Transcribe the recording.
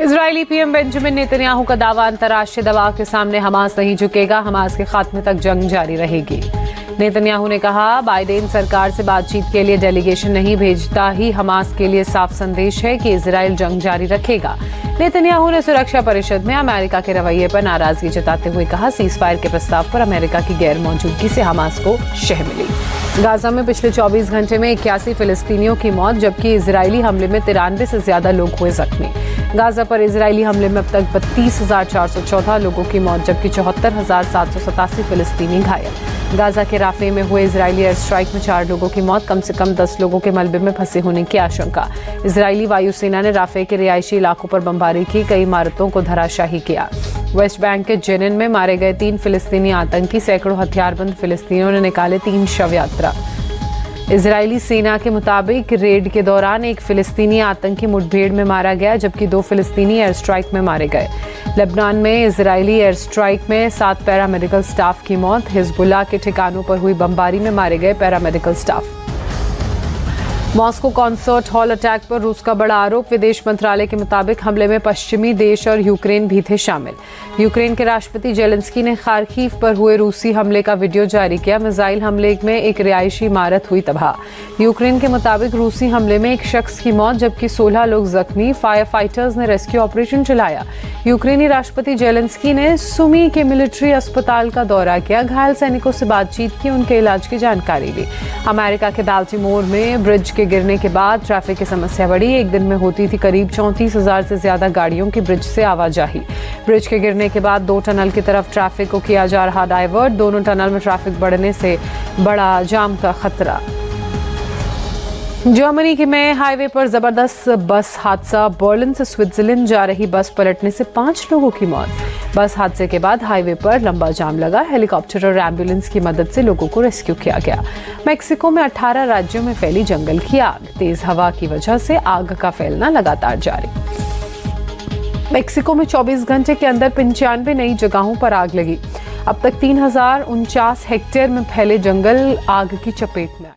Israeli PM Benjamin Netanyahu का दावा, अंतर्राष्ट्रीय दबाव के सामने हमास नहीं झुकेगा, हमास के खात्मे तक जंग जारी रहेगी। नेतन्याहू ने कहा, बाइडेन सरकार से बातचीत के लिए डेलीगेशन नहीं भेजता ही हमास के लिए साफ संदेश है कि इजराइल जंग जारी रखेगा। नेतन्याहू ने सुरक्षा परिषद में अमेरिका के रवैये पर नाराजगी जताते हुए कहा, सीजफायर के प्रस्ताव पर अमेरिका की गैर मौजूदगी से हमास को शह मिली। गाजा में पिछले 24 घंटे में 81 फिलिस्तीनियों की मौत, जबकि इजरायली हमले में 93 से ज्यादा लोग हुए जख्मी। गाजा पर इजरायली हमले में अब तक 32,414 लोगों की मौत, जबकि 74,787 फिलिस्तीनी घायल। गाजा के राफे में हुए इजरायली एयर स्ट्राइक में 4 लोगों की मौत, कम से कम 10 लोगों के मलबे में फंसे होने की आशंका। इजरायली वायुसेना ने राफे के रिहायशी इलाकों पर बमबारी की, कई इमारतों को धराशायी किया। वेस्ट बैंक के जेनिन में मारे गए 3 फिलिस्तीनी आतंकी, सैकड़ों हथियारबंद फिलिस्तीनियों ने निकाले 3 शव यात्रा। इजरायली सेना के मुताबिक रेड के दौरान एक फिलिस्तीनी आतंकी मुठभेड़ में मारा गया, जबकि 2 फिलिस्तीनी एयर स्ट्राइक में मारे गए। लेबनान में इजरायली एयर स्ट्राइक में 7 पैरामेडिकल स्टाफ की मौत। हिजबुल्लाह के ठिकानों पर हुई बमबारी में मारे गए paramedical staff. Moscow concert hall attack पर रूस का बड़ा आरोप। विदेश मंत्रालय के मुताबिक हमले में पश्चिमी देश और यूक्रेन भी थे शामिल। यूक्रेन के राष्ट्रपति जेलेंस्की ने खार्किव पर हुए रूसी हमले का वीडियो जारी किया। मिसाइल हमले में एक रिहायशी इमारत हुई तबाह। यूक्रेन के मुताबिक रूसी हमले में एक शख्स की मौत, जबकि 16 लोग जख्मी। फायर फाइटर्स ने रेस्क्यू ऑपरेशन चलाया। यूक्रेनी राष्ट्रपति जेलेंस्की ने सुमी के मिलिट्री अस्पताल का दौरा किया, घायल सैनिकों से बातचीत की, उनके इलाज की जानकारी ली। अमेरिका के बाल्टीमोर में ब्रिज के गिरने के बाद ट्रैफिक की समस्या बढ़ी। एक दिन में होती थी करीब 34,000 से ज्यादा गाड़ियों की ब्रिज से आवाजाही। ब्रिज के गिरने के बाद 2 टनल की तरफ ट्रैफिक को किया जा रहा डाइवर्ट। दोनों टनल में ट्रैफिक बढ़ने से बड़ा जाम का खतरा। जर्मनी के में हाईवे पर जबरदस्त बस हादसा। बर्लिन से स्विट्जरलैंड जा रही बस पलटने से 5 लोगों की मौत। बस हादसे के बाद हाईवे पर लंबा जाम लगा। हेलीकॉप्टर और एम्बुलेंस की मदद से लोगों को रेस्क्यू किया गया। मेक्सिको में 18 राज्यों में फैली जंगल की आग। तेज हवा की वजह से आग का फैलना लगातार जारी। मेक्सिको में 24 घंटे के अंदर 95 नई जगहों पर आग लगी। अब तक 3049 हेक्टेयर में फैले जंगल आग की चपेट में आए।